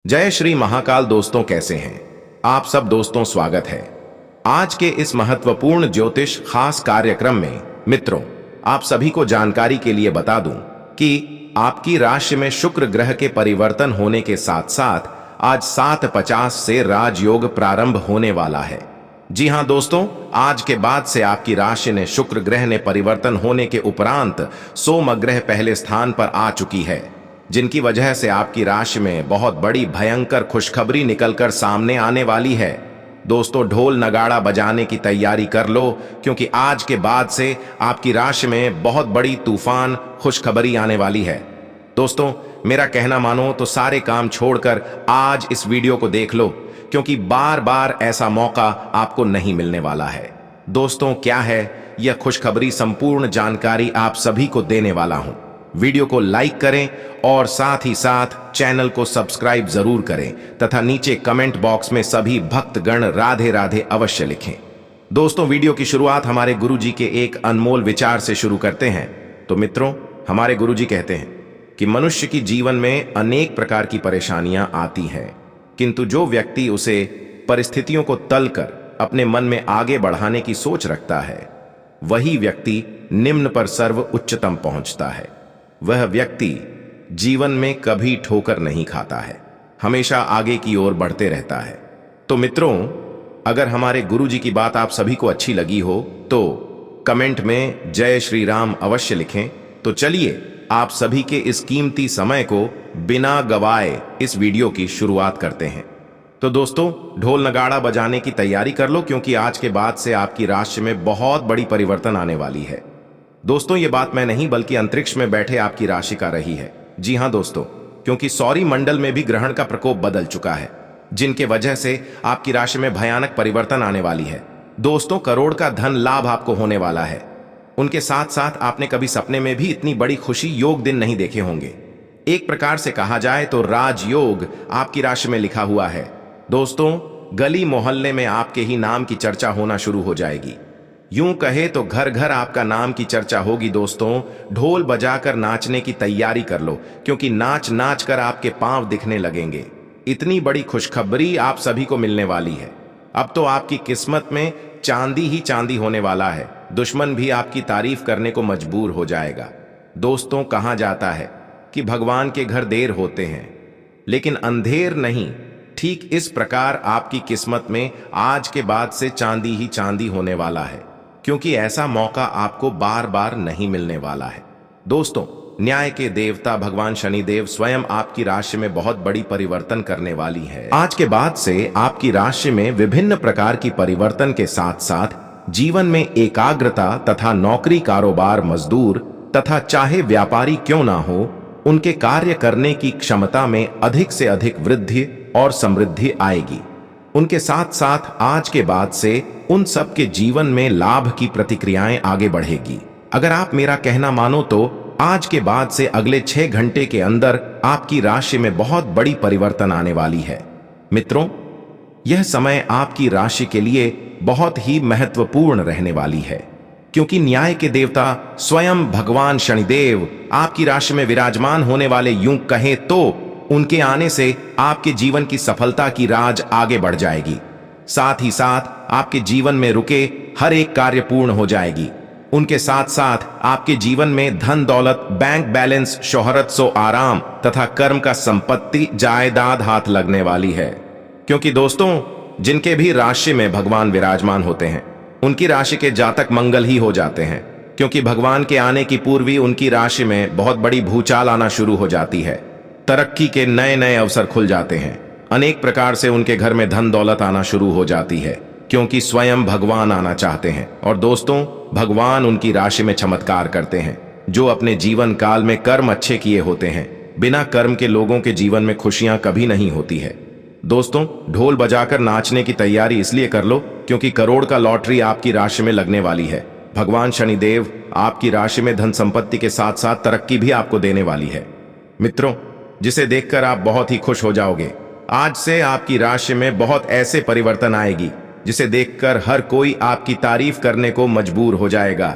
जय श्री महाकाल। दोस्तों कैसे हैं आप सब। दोस्तों स्वागत है आज के इस महत्वपूर्ण ज्योतिष खास कार्यक्रम में। मित्रों, आप सभी को जानकारी के लिए बता दूं कि आपकी राशि में शुक्र ग्रह के परिवर्तन होने के साथ साथ आज 7:50 से राजयोग प्रारंभ होने वाला है। जी हां दोस्तों, आज के बाद से आपकी राशि में शुक्र ग्रह ने परिवर्तन होने के उपरांत सोम ग्रह पहले स्थान पर आ चुकी है, जिनकी वजह से आपकी राशि में बहुत बड़ी भयंकर खुशखबरी निकलकर सामने आने वाली है। दोस्तों, ढोल नगाड़ा बजाने की तैयारी कर लो, क्योंकि आज के बाद से आपकी राशि में बहुत बड़ी तूफान खुशखबरी आने वाली है। दोस्तों, मेरा कहना मानो तो सारे काम छोड़कर आज इस वीडियो को देख लो, क्योंकि बार बार ऐसा मौका आपको नहीं मिलने वाला है। दोस्तों, क्या है यह खुशखबरी, संपूर्ण जानकारी आप सभी को देने वाला हूं। वीडियो को लाइक करें और साथ ही साथ चैनल को सब्सक्राइब जरूर करें तथा नीचे कमेंट बॉक्स में सभी भक्तगण राधे राधे अवश्य लिखें। दोस्तों, वीडियो की शुरुआत हमारे गुरुजी के एक अनमोल विचार से शुरू करते हैं। तो मित्रों, हमारे गुरुजी कहते हैं कि मनुष्य की जीवन में अनेक प्रकार की परेशानियां आती हैं, किंतु जो व्यक्ति उसे परिस्थितियों को तलकर अपने मन में आगे बढ़ाने की सोच रखता है, वही व्यक्ति निम्न पर सर्व उच्चतम पहुंचता है। वह व्यक्ति जीवन में कभी ठोकर नहीं खाता है, हमेशा आगे की ओर बढ़ते रहता है। तो मित्रों, अगर हमारे गुरुजी की बात आप सभी को अच्छी लगी हो तो कमेंट में जय श्री राम अवश्य लिखें। तो चलिए आप सभी के इस कीमती समय को बिना गवाए इस वीडियो की शुरुआत करते हैं। तो दोस्तों, ढोल नगाड़ा बजाने की तैयारी कर लो, क्योंकि आज के बाद से आपकी राशि में बहुत बड़ी परिवर्तन आने वाली है। दोस्तों, ये बात मैं नहीं बल्कि अंतरिक्ष में बैठे आपकी राशि का रही है। जी हां दोस्तों, क्योंकि सौर मंडल में भी ग्रहण का प्रकोप बदल चुका है, जिनके वजह से आपकी राशि में भयानक परिवर्तन आने वाली है। दोस्तों, करोड़ का धन लाभ आपको होने वाला है। उनके साथ साथ आपने कभी सपने में भी इतनी बड़ी खुशी योग दिन नहीं देखे होंगे। एक प्रकार से कहा जाए तो राजयोग आपकी राशि में लिखा हुआ है। दोस्तों, गली मोहल्ले में आपके ही नाम की चर्चा होना शुरू हो जाएगी। यूं कहे तो घर घर आपका नाम की चर्चा होगी। दोस्तों, ढोल बजाकर नाचने की तैयारी कर लो, क्योंकि नाच नाच कर आपके पांव दिखने लगेंगे। इतनी बड़ी खुशखबरी आप सभी को मिलने वाली है। अब तो आपकी किस्मत में चांदी ही चांदी होने वाला है। दुश्मन भी आपकी तारीफ करने को मजबूर हो जाएगा। दोस्तों, कहा जाता है कि भगवान के घर देर होते हैं, लेकिन अंधेर नहीं। ठीक इस प्रकार आपकी किस्मत में आज के बाद से चांदी ही चांदी होने वाला है, क्योंकि ऐसा मौका आपको बार बार नहीं मिलने वाला है। दोस्तों, न्याय के देवता भगवान शनिदेव स्वयं आपकी राशि में बहुत बड़ी परिवर्तन करने वाली है। आज के बाद से आपकी राशि में विभिन्न प्रकार की परिवर्तन के साथ साथ जीवन में एकाग्रता तथा नौकरी, कारोबार, मजदूर तथा चाहे व्यापारी क्यों ना हो, उनके कार्य करने की क्षमता में अधिक से अधिक वृद्धि और समृद्धि आएगी। उनके साथ साथ आज के बाद से उन सब के जीवन में लाभ की प्रतिक्रियाएं आगे बढ़ेगी। अगर आप मेरा कहना मानो तो आज के बाद से अगले 6 घंटे के अंदर आपकी राशि में बहुत बड़ी परिवर्तन आने वाली है। मित्रों, यह समय आपकी राशि के लिए बहुत ही महत्वपूर्ण रहने वाली है, क्योंकि न्याय के देवता स्वयं भगवान शनिदेव आपकी राशि में विराजमान होने वाले। यूं कहें तो उनके आने से आपके जीवन की सफलता की राज आगे बढ़ जाएगी। साथ ही साथ आपके जीवन में रुके हर एक कार्य पूर्ण हो जाएगी। उनके साथ साथ आपके जीवन में धन दौलत, बैंक बैलेंस, शोहरत, सो आराम तथा कर्म का संपत्ति, जायदाद हाथ लगने वाली है। क्योंकि दोस्तों, जिनके भी राशि में भगवान विराजमान होते हैं, उनकी राशि के जातक मंगल ही हो जाते हैं, क्योंकि भगवान के आने की पूर्व ही उनकी राशि में बहुत बड़ी भूचाल आना शुरू हो जाती है। तरक्की के नए नए अवसर खुल जाते हैं। अनेक प्रकार से उनके घर में धन दौलत आना शुरू हो जाती है, क्योंकि स्वयं भगवान आना चाहते हैं। और दोस्तों, भगवान उनकी राशि में चमत्कार करते हैं। जो अपने जीवन काल में कर्म अच्छे किए होते हैं, बिना कर्म के लोगों के जीवन में खुशियां कभी नहीं होती है। दोस्तों, ढोल बजाकर नाचने की तैयारी इसलिए कर लो, क्योंकि करोड़ का लॉटरी आपकी राशि में लगने वाली है। भगवान शनिदेव आपकी राशि में धन संपत्ति के साथ साथ तरक्की भी आपको देने वाली है। मित्रों, जिसे देखकर आप बहुत ही खुश हो जाओगे। आज से आपकी राशि में बहुत ऐसे परिवर्तन आएगी जिसे देखकर हर कोई आपकी तारीफ करने को मजबूर हो जाएगा।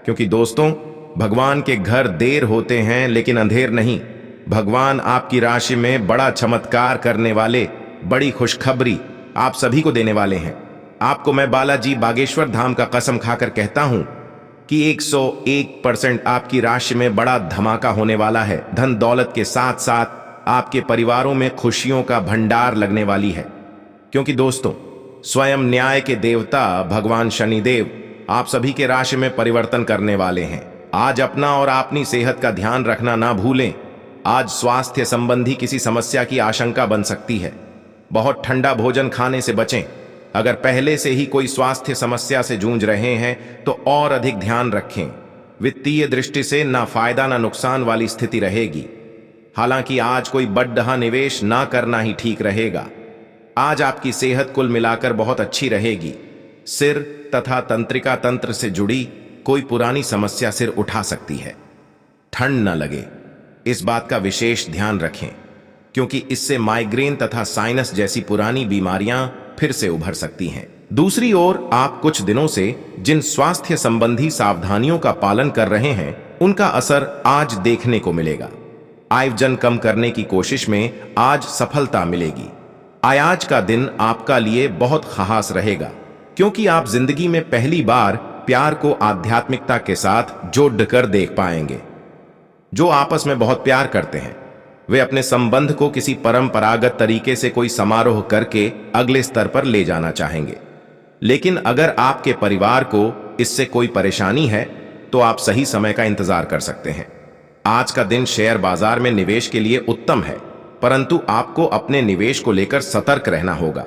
क्योंकि दोस्तों, भगवान के घर देर होते हैं लेकिन अंधेर नहीं। भगवान आपकी राशि में बड़ा चमत्कार करने वाले बड़ी खुशखबरी आप सभी को देने वाले हैं। आपको मैं बालाजी बागेश्वर धाम का कसम खाकर कहता हूं कि 101% आपकी राशि में बड़ा धमाका होने वाला है। धन दौलत के साथ साथ आपके परिवारों में खुशियों का भंडार लगने वाली है, क्योंकि दोस्तों स्वयं न्याय के देवता भगवान शनिदेव आप सभी के राशि में परिवर्तन करने वाले हैं। आज अपना और अपनी सेहत का ध्यान रखना ना भूलें। आज स्वास्थ्य संबंधी किसी समस्या की आशंका बन सकती है। बहुत ठंडा भोजन खाने से बचें। अगर पहले से ही कोई स्वास्थ्य समस्या से जूझ रहे हैं तो और अधिक ध्यान रखें। वित्तीय दृष्टि से ना फायदा ना नुकसान वाली स्थिति रहेगी। हालांकि आज कोई बड़ा निवेश ना करना ही ठीक रहेगा। आज आपकी सेहत कुल मिलाकर बहुत अच्छी रहेगी। सिर तथा तंत्रिका तंत्र से जुड़ी कोई पुरानी समस्या सिर उठा सकती है। ठंड न लगे, इस बात का विशेष ध्यान रखें, क्योंकि इससे माइग्रेन तथा साइनस जैसी पुरानी बीमारियां फिर से उभर सकती हैं। दूसरी ओर आप कुछ दिनों से जिन स्वास्थ्य संबंधी सावधानियों का पालन कर रहे हैं उनका असर आज देखने को मिलेगा। आयवजन कम करने की कोशिश में आज सफलता मिलेगी। आज का दिन आपका लिए बहुत खास रहेगा, क्योंकि आप जिंदगी में पहली बार प्यार को आध्यात्मिकता के साथ जोड़कर देख पाएंगे। जो आपस में बहुत प्यार करते हैं वे अपने संबंध को किसी परंपरागत तरीके से कोई समारोह करके अगले स्तर पर ले जाना चाहेंगे। लेकिन अगर आपके परिवार को इससे कोई परेशानी है तो आप सही समय का इंतजार कर सकते हैं। आज का दिन शेयर बाजार में निवेश के लिए उत्तम है, परंतु आपको अपने निवेश को लेकर सतर्क रहना होगा।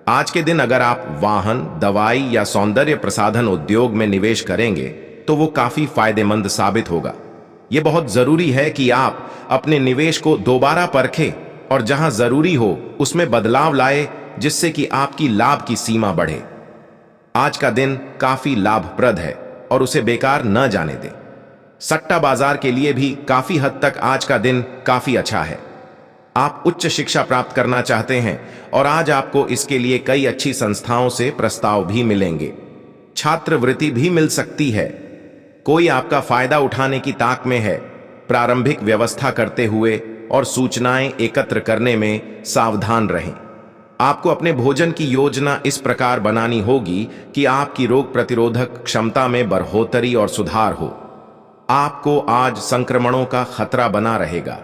आज के दिन अगर आप वाहन, दवाई या सौंदर्य प्रसाधन उद्योग में निवेश करेंगे तो वो काफी फायदेमंद साबित होगा। यह बहुत जरूरी है कि आप अपने निवेश को दोबारा परखें और जहां जरूरी हो उसमें बदलाव लाए, जिससे कि आपकी लाभ की सीमा बढ़े। आज का दिन काफी लाभप्रद है और उसे बेकार न जाने दें। सट्टा बाजार के लिए भी काफी हद तक आज का दिन काफी अच्छा है। आप उच्च शिक्षा प्राप्त करना चाहते हैं और आज आपको इसके लिए कई अच्छी संस्थाओं से प्रस्ताव भी मिलेंगे। छात्रवृत्ति भी मिल सकती है। कोई आपका फायदा उठाने की ताक में है। प्रारंभिक व्यवस्था करते हुए और सूचनाएं एकत्र करने में सावधान रहें। आपको अपने भोजन की योजना इस प्रकार बनानी होगी कि आपकी रोग प्रतिरोधक क्षमता में बढ़ोतरी और सुधार हो। आपको आज संक्रमणों का खतरा बना रहेगा।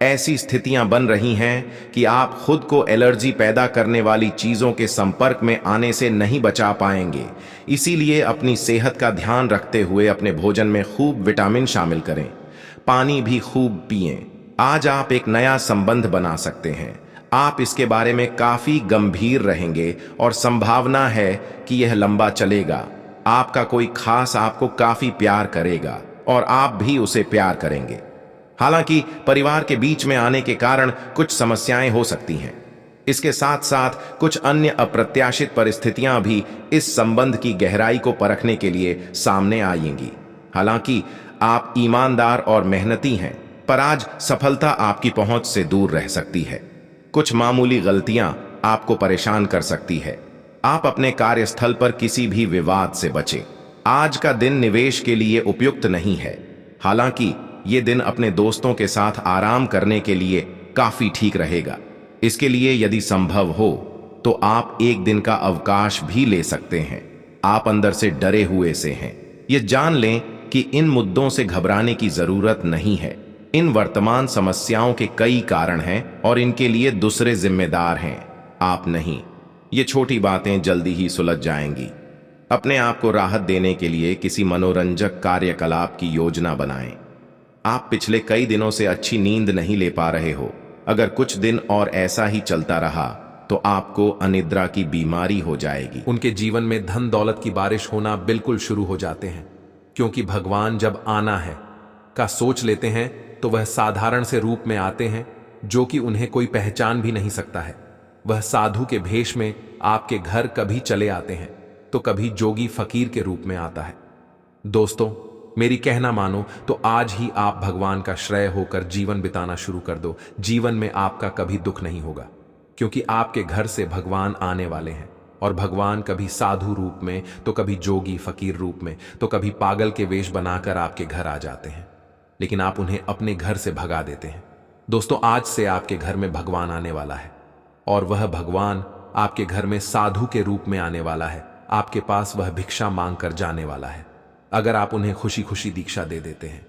ऐसी स्थितियां बन रही हैं कि आप खुद को एलर्जी पैदा करने वाली चीजों के संपर्क में आने से नहीं बचा पाएंगे। इसीलिए अपनी सेहत का ध्यान रखते हुए अपने भोजन में खूब विटामिन शामिल करें। पानी भी खूब पिएं। आज आप एक नया संबंध बना सकते हैं। आप इसके बारे में काफी गंभीर रहेंगे और संभावना है कि यह लंबा चलेगा। आपका कोई खास आपको काफी प्यार करेगा और आप भी उसे प्यार करेंगे। हालांकि परिवार के बीच में आने के कारण कुछ समस्याएं हो सकती हैं। इसके साथ साथ कुछ अन्य अप्रत्याशित परिस्थितियां भी इस संबंध की गहराई को परखने के लिए सामने आएंगी। हालांकि आप ईमानदार और मेहनती हैं, पर आज सफलता आपकी पहुंच से दूर रह सकती है। कुछ मामूली गलतियां आपको परेशान कर सकती है। आप अपने कार्यस्थल पर किसी भी विवाद से बचें। आज का दिन निवेश के लिए उपयुक्त नहीं है। हालांकि ये दिन अपने दोस्तों के साथ आराम करने के लिए काफी ठीक रहेगा। इसके लिए यदि संभव हो तो आप एक दिन का अवकाश भी ले सकते हैं। आप अंदर से डरे हुए से हैं। ये जान लें कि इन मुद्दों से घबराने की जरूरत नहीं है। इन वर्तमान समस्याओं के कई कारण हैं और इनके लिए दूसरे जिम्मेदार हैं, आप नहीं। ये छोटी बातें जल्दी ही सुलझ जाएंगी। अपने आप को राहत देने के लिए किसी मनोरंजक कार्यकलाप की योजना बनाएं। आप पिछले कई दिनों से अच्छी नींद नहीं ले पा रहे हो। अगर कुछ दिन और ऐसा ही चलता रहा तो आपको अनिद्रा की बीमारी हो जाएगी। उनके जीवन में धन दौलत की बारिश होना बिल्कुल शुरू हो जाते हैं, क्योंकि भगवान जब आना है का सोच लेते हैं तो वह साधारण से रूप में आते हैं जो कि उन्हें कोई पहचान भी नहीं सकता है। वह साधु के भेष में आपके घर कभी चले आते हैं तो कभी जोगी फकीर के रूप में आता है। दोस्तों, मेरी कहना मानो तो आज ही आप भगवान का श्रेय होकर जीवन बिताना शुरू कर दो। जीवन में आपका कभी दुख नहीं होगा, क्योंकि आपके घर से भगवान आने वाले हैं। और भगवान कभी साधु रूप में तो कभी जोगी फकीर रूप में तो कभी पागल के वेश बनाकर आपके घर आ जाते हैं, लेकिन आप उन्हें अपने घर से भगा देते हैं। दोस्तों, आज से आपके घर में भगवान आने वाला है और वह भगवान आपके घर में साधु के रूप में आने वाला है। आपके पास वह भिक्षा मांग कर जाने वाला है। अगर आप उन्हें खुशी खुशी दीक्षा दे देते हैं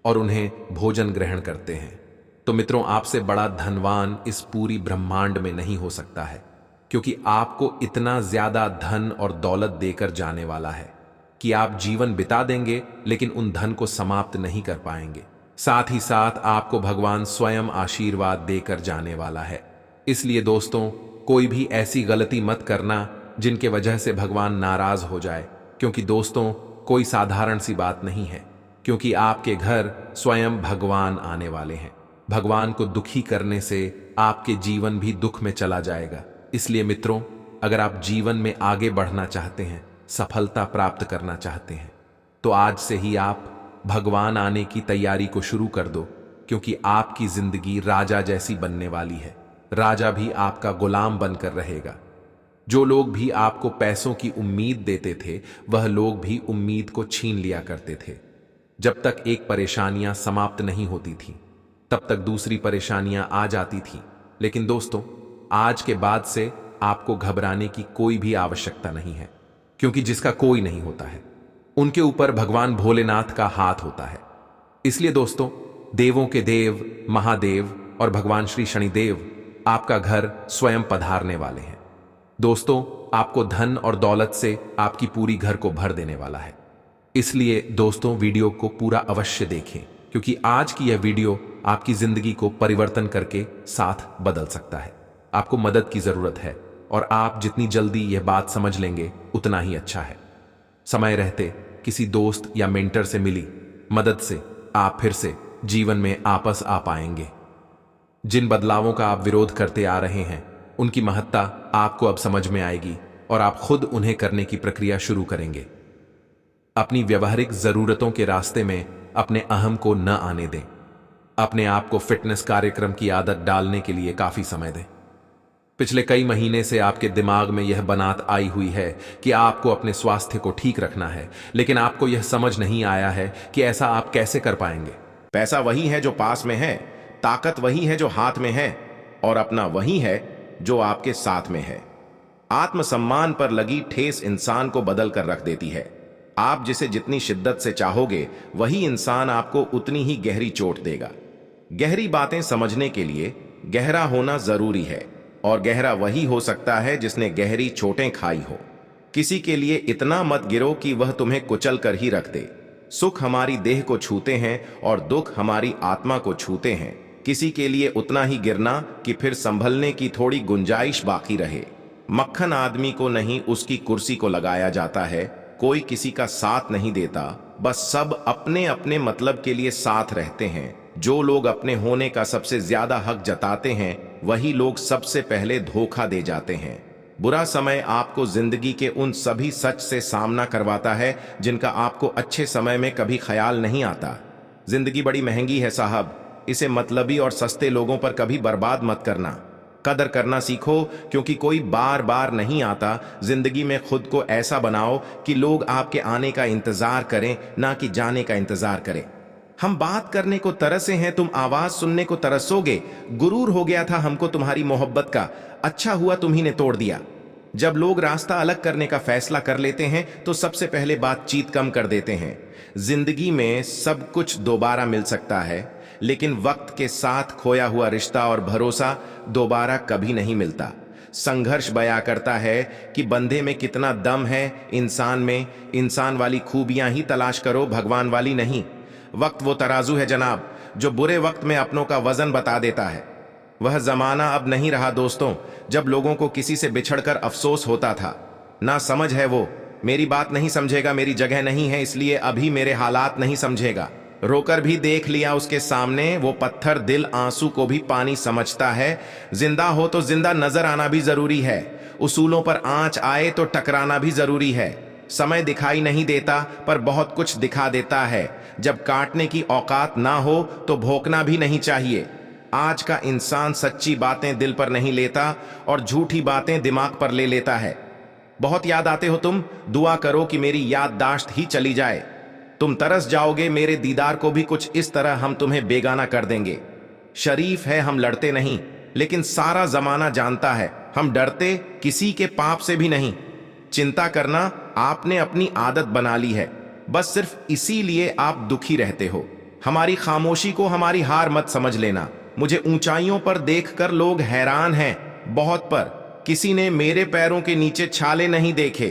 और उन्हें भोजन ग्रहण करते हैं तो मित्रों, आपसे बड़ा धनवान इस पूरी ब्रह्मांड में नहीं हो सकता है, क्योंकि आपको इतना ज्यादा धन और दौलत देकर जाने वाला है कि आप जीवन बिता देंगे लेकिन उन धन को समाप्त नहीं कर पाएंगे। साथ ही साथ आपको भगवान स्वयं आशीर्वाद देकर जाने वाला है। इसलिए दोस्तों, कोई भी ऐसी गलती मत करना जिनके वजह से भगवान नाराज हो जाए, क्योंकि दोस्तों, कोई साधारण सी बात नहीं है, क्योंकि आपके घर स्वयं भगवान आने वाले हैं। भगवान को दुखी करने से आपके जीवन भी दुख में चला जाएगा। इसलिए मित्रों, अगर आप जीवन में आगे बढ़ना चाहते हैं, सफलता प्राप्त करना चाहते हैं, तो आज से ही आप भगवान आने की तैयारी को शुरू कर दो, क्योंकि आपकी जिंदगी राजा जैसी बनने वाली है। राजा भी आपका गुलाम बनकर रहेगा। जो लोग भी आपको पैसों की उम्मीद देते थे, वह लोग भी उम्मीद को छीन लिया करते थे। जब तक एक परेशानियां समाप्त नहीं होती थी, तब तक दूसरी परेशानियां आ जाती थी। लेकिन दोस्तों, आज के बाद से आपको घबराने की कोई भी आवश्यकता नहीं है, क्योंकि जिसका कोई नहीं होता है, उनके ऊपर भगवान भोलेनाथ का हाथ होता है। इसलिए दोस्तों, देवों के देव महादेव और भगवान श्री शनिदेव आपका घर स्वयं पधारने वाले हैं। दोस्तों, आपको धन और दौलत से आपकी पूरी घर को भर देने वाला है। इसलिए दोस्तों, वीडियो को पूरा अवश्य देखें, क्योंकि आज की यह वीडियो आपकी जिंदगी को परिवर्तन करके साथ बदल सकता है। आपको मदद की जरूरत है और आप जितनी जल्दी यह बात समझ लेंगे उतना ही अच्छा है। समय रहते किसी दोस्त या मेंटर से मिली मदद से आप फिर से जीवन में आपस आ पाएंगे। जिन बदलावों का आप विरोध करते आ रहे हैं, उनकी महत्ता आपको अब समझ में आएगी और आप खुद उन्हें करने की प्रक्रिया शुरू करेंगे। अपनी व्यवहारिक जरूरतों के रास्ते में अपने अहम को न आने दें। अपने आप को फिटनेस कार्यक्रम की आदत डालने के लिए काफी समय दें। पिछले कई महीने से आपके दिमाग में यह बनात आई हुई है कि आपको अपने स्वास्थ्य को ठीक रखना है, लेकिन आपको यह समझ नहीं आया है कि ऐसा आप कैसे कर पाएंगे। पैसा वही है जो पास में है, ताकत वही है जो हाथ में है, और अपना वही है जो आपके साथ में है। आत्मसम्मान पर लगी ठेस इंसान को बदल कर रख देती है। आप जिसे जितनी शिद्दत से चाहोगे, वही इंसान आपको उतनी ही गहरी चोट देगा। गहरी बातें समझने के लिए गहरा होना जरूरी है, और गहरा वही हो सकता है जिसने गहरी चोटें खाई हो। किसी के लिए इतना मत गिरो कि वह तुम्हें कुचल कर ही रख दे। सुख हमारी देह को छूते हैं और दुख हमारी आत्मा को छूते हैं। किसी के लिए उतना ही गिरना कि फिर संभलने की थोड़ी गुंजाइश बाकी रहे। मक्खन आदमी को नहीं, उसकी कुर्सी को लगाया जाता है। कोई किसी का साथ नहीं देता, बस सब अपने अपने मतलब के लिए साथ रहते हैं। जो लोग अपने होने का सबसे ज्यादा हक जताते हैं, वही लोग सबसे पहले धोखा दे जाते हैं। बुरा समय आपको जिंदगी के उन सभी सच से सामना करवाता है जिनका आपको अच्छे समय में कभी ख्याल नहीं आता। जिंदगी बड़ी महंगी है साहब, इसे मतलबी और सस्ते लोगों पर कभी बर्बाद मत करना। कदर करना सीखो, क्योंकि कोई बार बार नहीं आता। जिंदगी में खुद को ऐसा बनाओ कि लोग आपके आने का इंतजार करें, ना कि जाने का इंतजार करें। हम बात करने को तरसे हैं, तुम आवाज सुनने को तरसोगे। गुरूर हो गया था हमको तुम्हारी मोहब्बत का, अच्छा हुआ तुम्ही ने तोड़ दिया। जब लोग रास्ता अलग करने का फैसला कर लेते हैं तो सबसे पहले बातचीत कम कर देते हैं। जिंदगी में सब कुछ दोबारा मिल सकता है, लेकिन वक्त के साथ खोया हुआ रिश्ता और भरोसा दोबारा कभी नहीं मिलता। संघर्ष बयां करता है कि बंदे में कितना दम है। इंसान वाली खूबियां ही तलाश करो, भगवान वाली नहीं। वक्त वो तराजू है जनाब, जो बुरे वक्त में अपनों का वजन बता देता है। वह जमाना अब नहीं रहा दोस्तों, जब लोगों को किसी से बिछड़कर अफसोस होता था। ना समझ है वो, मेरी बात नहीं समझेगा, मेरी जगह नहीं है, इसलिए अभी मेरे हालात नहीं समझेगा। रोकर भी देख लिया उसके सामने, वो पत्थर दिल आंसू को भी पानी समझता है। जिंदा हो तो जिंदा नजर आना भी जरूरी है। उसूलों पर आंच आए तो टकराना भी जरूरी है। समय दिखाई नहीं देता, पर बहुत कुछ दिखा देता है। जब काटने की औकात ना हो तो भोंकना भी नहीं चाहिए। आज का इंसान सच्ची बातें दिल पर नहीं लेता और झूठी बातें दिमाग पर ले लेता है। बहुत याद आते हो तुम, दुआ करो कि मेरी याददाश्त ही चली जाए। तुम तरस जाओगे मेरे दीदार को भी, कुछ इस तरह हम तुम्हें बेगाना कर देंगे। शरीफ है, हम लड़ते नहीं, लेकिन सारा जमाना जानता है हम डरते किसी के पाप से भी नहीं। चिंता करना आपने अपनी आदत बना ली है, बस सिर्फ इसीलिए आप दुखी रहते हो। हमारी खामोशी को हमारी हार मत समझ लेना। मुझे ऊंचाइयों पर देखकर लोग हैरान हैं, बहुत, पर किसी ने मेरे पैरों के नीचे छाले नहीं देखे।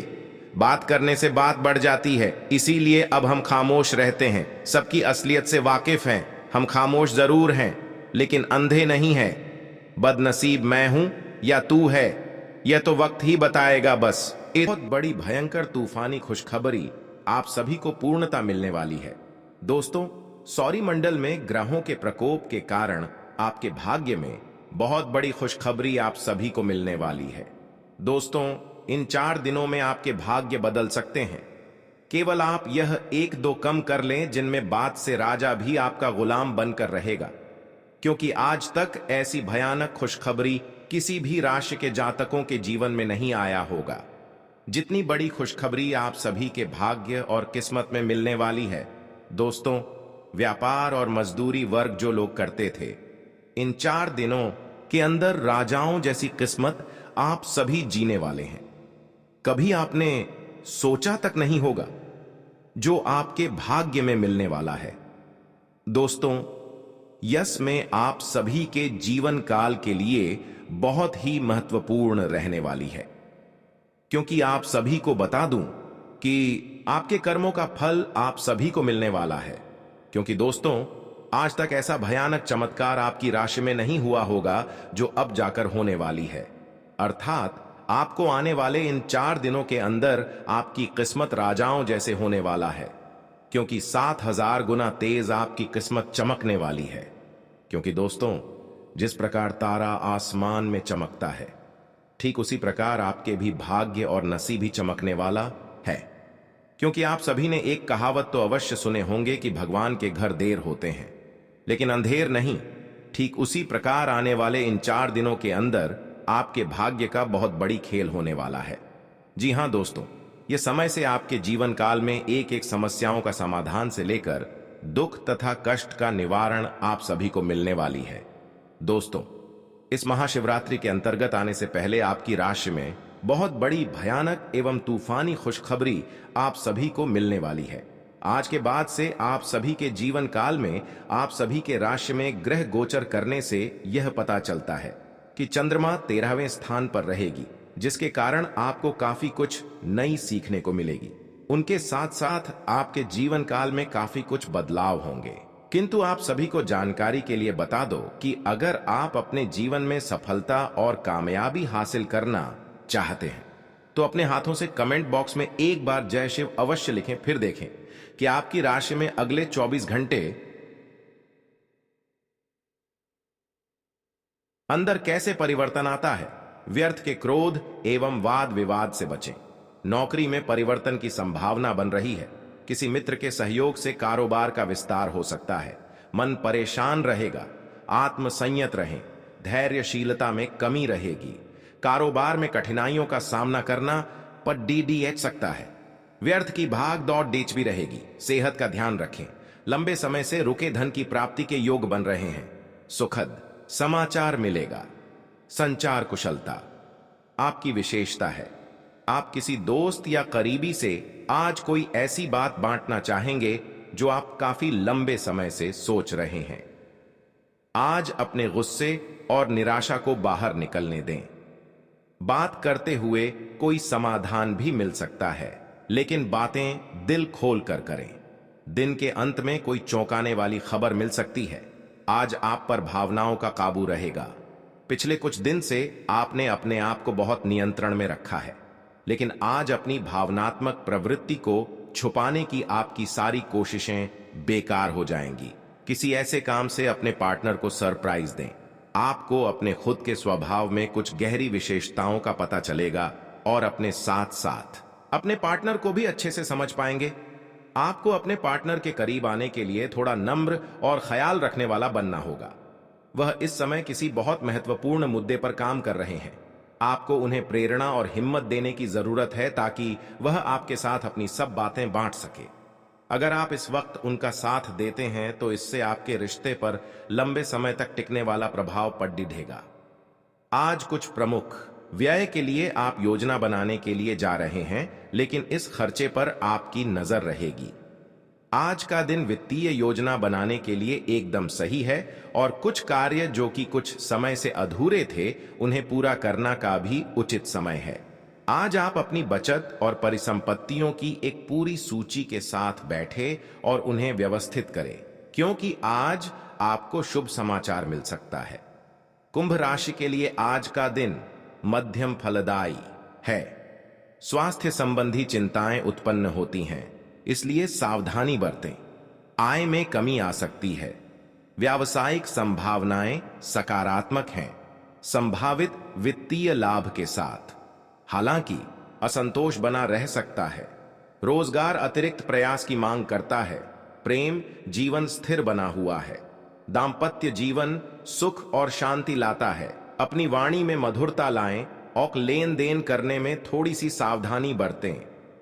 बात करने से बात बढ़ जाती है, इसीलिए अब हम खामोश रहते हैं। सबकी असलियत से वाकिफ हैं। हम खामोश जरूर हैं, लेकिन अंधे नहीं हैं। बदनसीब मैं हूं या तू है, यह तो वक्त ही बताएगा। बस एक बहुत बड़ी भयंकर तूफानी खुशखबरी आप सभी को पूर्णता मिलने वाली है। दोस्तों, सौरमंडल में ग्रहों के प्रकोप के कारण आपके भाग्य में बहुत बड़ी खुशखबरी आप सभी को मिलने वाली है। दोस्तों, इन 4 दिनों में आपके भाग्य बदल सकते हैं। केवल आप यह 1-2 कम कर लें, जिनमें बात से राजा भी आपका गुलाम बनकर रहेगा, क्योंकि आज तक ऐसी भयानक खुशखबरी किसी भी राशि के जातकों के जीवन में नहीं आया होगा। जितनी बड़ी खुशखबरी आप सभी के भाग्य और किस्मत में मिलने वाली है। दोस्तों, व्यापार और मजदूरी वर्ग जो लोग करते थे, इन 4 दिनों के अंदर राजाओं जैसी किस्मत आप सभी जीने वाले हैं। कभी आपने सोचा तक नहीं होगा जो आपके भाग्य में मिलने वाला है। दोस्तों, यश में आप सभी के जीवन काल के लिए बहुत ही महत्वपूर्ण रहने वाली है, क्योंकि आप सभी को बता दूं कि आपके कर्मों का फल आप सभी को मिलने वाला है। क्योंकि दोस्तों, आज तक ऐसा भयानक चमत्कार आपकी राशि में नहीं हुआ होगा जो अब जाकर होने वाली है। अर्थात आपको आने वाले इन 4 दिनों के अंदर आपकी किस्मत राजाओं जैसे होने वाला है, क्योंकि 7000 गुना तेज आपकी किस्मत चमकने वाली है। क्योंकि दोस्तों, जिस प्रकार तारा आसमान में चमकता है, ठीक उसी प्रकार आपके भी भाग्य और नसीब भी चमकने वाला है। क्योंकि आप सभी ने एक कहावत तो अवश्य सुने होंगे कि भगवान के घर देर होते हैं लेकिन अंधेर नहीं। ठीक उसी प्रकार आने वाले इन 4 दिनों के अंदर आपके भाग्य का बहुत बड़ी खेल होने वाला है। जी हां दोस्तों, यह समय से आपके जीवन काल में एक एक समस्याओं का समाधान से लेकर दुख तथा कष्ट का निवारण आप सभी को मिलने वाली है। दोस्तों, इस महाशिवरात्रि के अंतर्गत आने से पहले आपकी राशि में बहुत बड़ी भयानक एवं तूफानी खुशखबरी आप सभी को मिलने वाली है। आज के बाद से आप सभी के जीवन काल में आप सभी के राशि में ग्रह गोचर करने से यह पता चलता है कि चंद्रमा 13वें स्थान पर रहेगी, जिसके कारण आपको काफी कुछ नई सीखने को मिलेगी। उनके साथ साथ आपके जीवन काल में काफी कुछ बदलाव होंगे। किंतु आप सभी को जानकारी के लिए बता दो कि अगर आप अपने जीवन में सफलता और कामयाबी हासिल करना चाहते हैं तो अपने हाथों से कमेंट बॉक्स में एक बार जय शिव अवश्य लिखें। फिर देखें कि आपकी राशि में अगले 24 घंटे अंदर कैसे परिवर्तन आता है। व्यर्थ के क्रोध एवं वाद विवाद से बचें। नौकरी में परिवर्तन की संभावना बन रही है। किसी मित्र के सहयोग से कारोबार का विस्तार हो सकता है। मन परेशान रहेगा। आत्मसंयत रहें। धैर्यशीलता में कमी रहेगी। कारोबार में कठिनाइयों का सामना करना पर डीडीएच सकता है। व्यर्थ की भाग दौड़ डीच भी रहेगी। सेहत का ध्यान रखें। लंबे समय से रुके धन की प्राप्ति के योग बन रहे हैं। सुखद समाचार मिलेगा। संचार कुशलता आपकी विशेषता है। आप किसी दोस्त या करीबी से आज कोई ऐसी बात बांटना चाहेंगे जो आप काफी लंबे समय से सोच रहे हैं। आज अपने गुस्से और निराशा को बाहर निकलने दें। बात करते हुए कोई समाधान भी मिल सकता है, लेकिन बातें दिल खोल कर करें। दिन के अंत में कोई चौंकाने वाली खबर मिल सकती है। आज आप पर भावनाओं का काबू रहेगा। पिछले कुछ दिन से आपने अपने आप को बहुत नियंत्रण में रखा है, लेकिन आज अपनी भावनात्मक प्रवृत्ति को छुपाने की आपकी सारी कोशिशें बेकार हो जाएंगी। किसी ऐसे काम से अपने पार्टनर को सरप्राइज दें। आपको अपने खुद के स्वभाव में कुछ गहरी विशेषताओं का पता चलेगा और अपने साथ साथ अपने पार्टनर को भी अच्छे से समझ पाएंगे। आपको अपने पार्टनर के करीब आने के लिए थोड़ा नम्र और ख्याल रखने वाला बनना होगा। वह इस समय किसी बहुत महत्वपूर्ण मुद्दे पर काम कर रहे हैं। आपको उन्हें प्रेरणा और हिम्मत देने की जरूरत है ताकि वह आपके साथ अपनी सब बातें बांट सके। अगर आप इस वक्त उनका साथ देते हैं तो इससे आपके रिश्ते पर लंबे समय तक टिकने वाला प्रभाव पड़ दिखेगा। आज कुछ प्रमुख व्यय के लिए आप योजना बनाने के लिए जा रहे हैं, लेकिन इस खर्चे पर आपकी नजर रहेगी। आज का दिन वित्तीय योजना बनाने के लिए एकदम सही है और कुछ कार्य जो कि कुछ समय से अधूरे थे उन्हें पूरा करना का भी उचित समय है। आज आप अपनी बचत और परिसंपत्तियों की एक पूरी सूची के साथ बैठे और उन्हें व्यवस्थित करें, क्योंकि आज आपको शुभ समाचार मिल सकता है। कुंभ राशि के लिए आज का दिन मध्यम फलदायी है। स्वास्थ्य संबंधी चिंताएं उत्पन्न होती हैं, इसलिए सावधानी बरतें। आय में कमी आ सकती है। व्यावसायिक संभावनाएं सकारात्मक हैं, संभावित वित्तीय लाभ के साथ। हालांकि असंतोष बना रह सकता है। रोजगार अतिरिक्त प्रयास की मांग करता है। प्रेम जीवन स्थिर बना हुआ है। दाम्पत्य जीवन सुख और शांति लाता है। अपनी वाणी में मधुरता लाएं और लेन देन करने में थोड़ी सी सावधानी बरतें।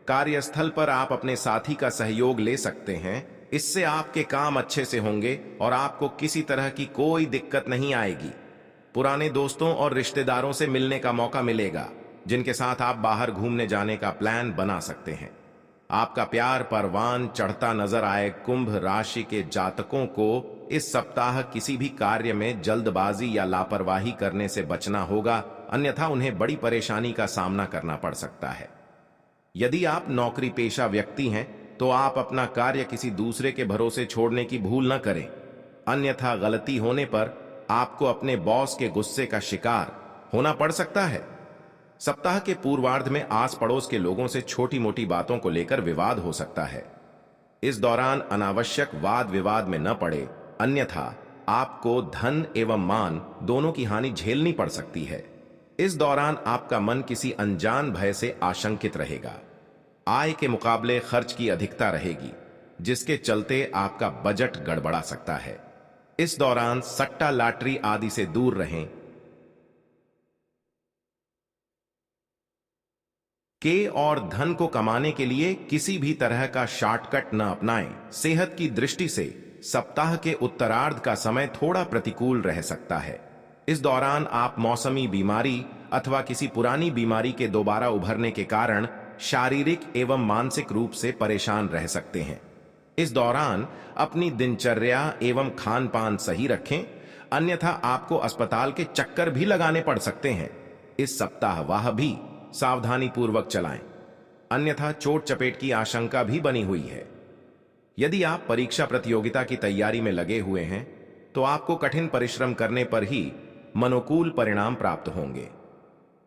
कार्यस्थल पर आप अपने साथी का सहयोग ले सकते हैं, इससे आपके काम अच्छे से होंगे और आपको किसी तरह की कोई दिक्कत नहीं आएगी। पुराने दोस्तों और रिश्तेदारों से मिलने का मौका मिलेगा, जिनके साथ आप बाहर घूमने जाने का प्लान बना सकते हैं। आपका प्यार परवान चढ़ता नजर आए। कुंभ राशि के जातकों को इस सप्ताह किसी भी कार्य में जल्दबाजी या लापरवाही करने से बचना होगा, अन्यथा उन्हें बड़ी परेशानी का सामना करना पड़ सकता है। यदि आप नौकरी पेशा व्यक्ति हैं तो आप अपना कार्य किसी दूसरे के भरोसे छोड़ने की भूल न करें, अन्यथा गलती होने पर आपको अपने बॉस के गुस्से का शिकार होना पड़ सकता है। सप्ताह के पूर्वार्ध में आस पड़ोस के लोगों से छोटी मोटी बातों को लेकर विवाद हो सकता है। इस दौरान अनावश्यक वाद विवाद में न पड़े, अन्यथा आपको धन एवं मान दोनों की हानि झेलनी पड़ सकती है। इस दौरान आपका मन किसी अनजान भय से आशंकित रहेगा। आय के मुकाबले खर्च की अधिकता रहेगी, जिसके चलते आपका बजट गड़बड़ा सकता है। इस दौरान सट्टा लॉटरी आदि से दूर रहें। और धन को कमाने के लिए किसी भी तरह का शॉर्टकट न अपनाएं। सेहत की दृष्टि से सप्ताह के उत्तरार्ध का समय थोड़ा प्रतिकूल रह सकता है। इस दौरान आप मौसमी बीमारी अथवा किसी पुरानी बीमारी के दोबारा उभरने के कारण शारीरिक एवं मानसिक रूप से परेशान रह सकते हैं। इस दौरान अपनी दिनचर्या एवं खान पान सही रखें, अन्यथा आपको अस्पताल के चक्कर भी लगाने पड़ सकते हैं। इस सप्ताह वह भी सावधानी पूर्वक चलाएं, अन्यथा चोट चपेट की आशंका भी बनी हुई है। यदि आप परीक्षा प्रतियोगिता की तैयारी में लगे हुए हैं तो आपको कठिन परिश्रम करने पर ही मनोकूल परिणाम प्राप्त होंगे।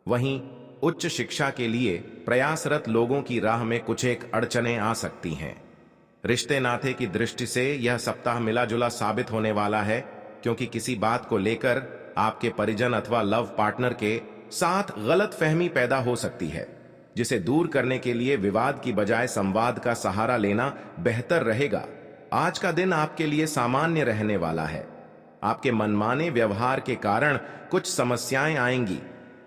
वहीं उच्च शिक्षा के लिए प्रयासरत लोगों की राह में कुछ एक अड़चनें आ सकती हैं। रिश्ते नाते की दृष्टि से यह सप्ताह मिला जुला साबित होने वाला है, क्योंकि किसी बात को लेकर आपके परिजन अथवा लव पार्टनर के साथ गलत फहमी पैदा हो सकती है, जिसे दूर करने के लिए विवाद की बजाय संवाद का सहारा लेना बेहतर रहेगा। आज का दिन आपके लिए सामान्य रहने वाला है। आपके मनमाने व्यवहार के कारण कुछ समस्याएं आएंगी,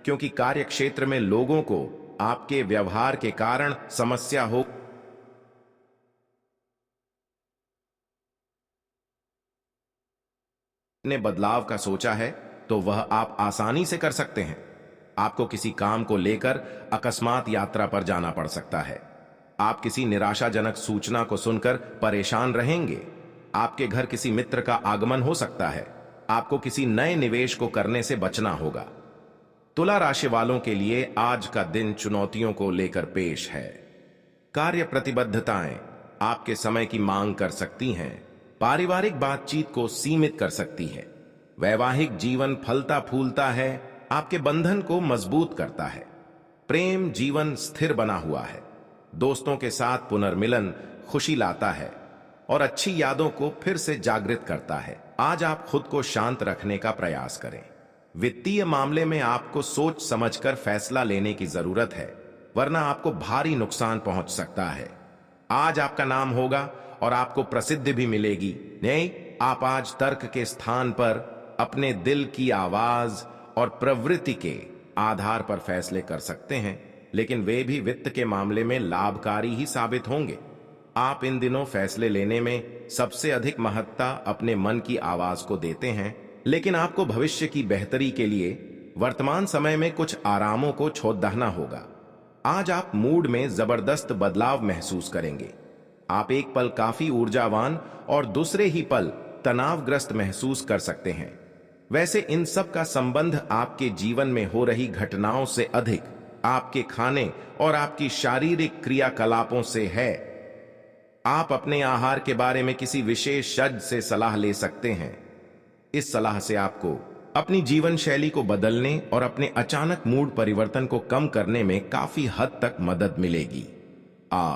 क्योंकि कार्य क्षेत्र में लोगों को आपके व्यवहार के कारण समस्या हो। ने बदलाव का सोचा है तो वह आप आसानी से कर सकते हैं। आपको किसी काम को लेकर अकस्मात यात्रा पर जाना पड़ सकता है। आप किसी निराशाजनक सूचना को सुनकर परेशान रहेंगे। आपके घर किसी मित्र का आगमन हो सकता है। आपको किसी नए निवेश को करने से बचना होगा। तुला राशि वालों के लिए आज का दिन चुनौतियों को लेकर पेश है। कार्य प्रतिबद्धताएं आपके समय की मांग कर सकती हैं। पारिवारिक बातचीत को सीमित कर सकती है। वैवाहिक जीवन फलता फूलता है, आपके बंधन को मजबूत करता है। प्रेम जीवन स्थिर बना हुआ है। दोस्तों के साथ पुनर्मिलन खुशी लाता है और अच्छी यादों को फिर से जागृत करता है। आज आप खुद को शांत रखने का प्रयास करें। वित्तीय मामले में आपको सोच समझकर फैसला लेने की जरूरत है, वरना आपको भारी नुकसान पहुंच सकता है। आज आपका नाम होगा और आपको प्रसिद्धि भी मिलेगी। नहीं, आप आज तर्क के स्थान पर अपने दिल की आवाज और प्रवृत्ति के आधार पर फैसले कर सकते हैं, लेकिन वे भी वित्त के मामले में लाभकारी ही साबित होंगे। आप इन दिनों फैसले लेने में सबसे अधिक महत्ता अपने मन की आवाज को देते हैं, लेकिन आपको भविष्य की बेहतरी के लिए वर्तमान समय में कुछ आरामों को छोड़ना होगा। आज आप मूड में जबरदस्त बदलाव महसूस करेंगे। आप एक पल काफी ऊर्जावान और दूसरे ही पल तनावग्रस्त महसूस कर सकते हैं। वैसे इन सब का संबंध आपके जीवन में हो रही घटनाओं से अधिक आपके खाने और आपकी शारीरिक क्रियाकलापों से है। आप अपने आहार के बारे में किसी विशेषज्ञ से सलाह ले सकते हैं। इस सलाह से आपको अपनी जीवन शैली को बदलने और अपने अचानक मूड परिवर्तन को कम करने में काफी हद तक मदद मिलेगी।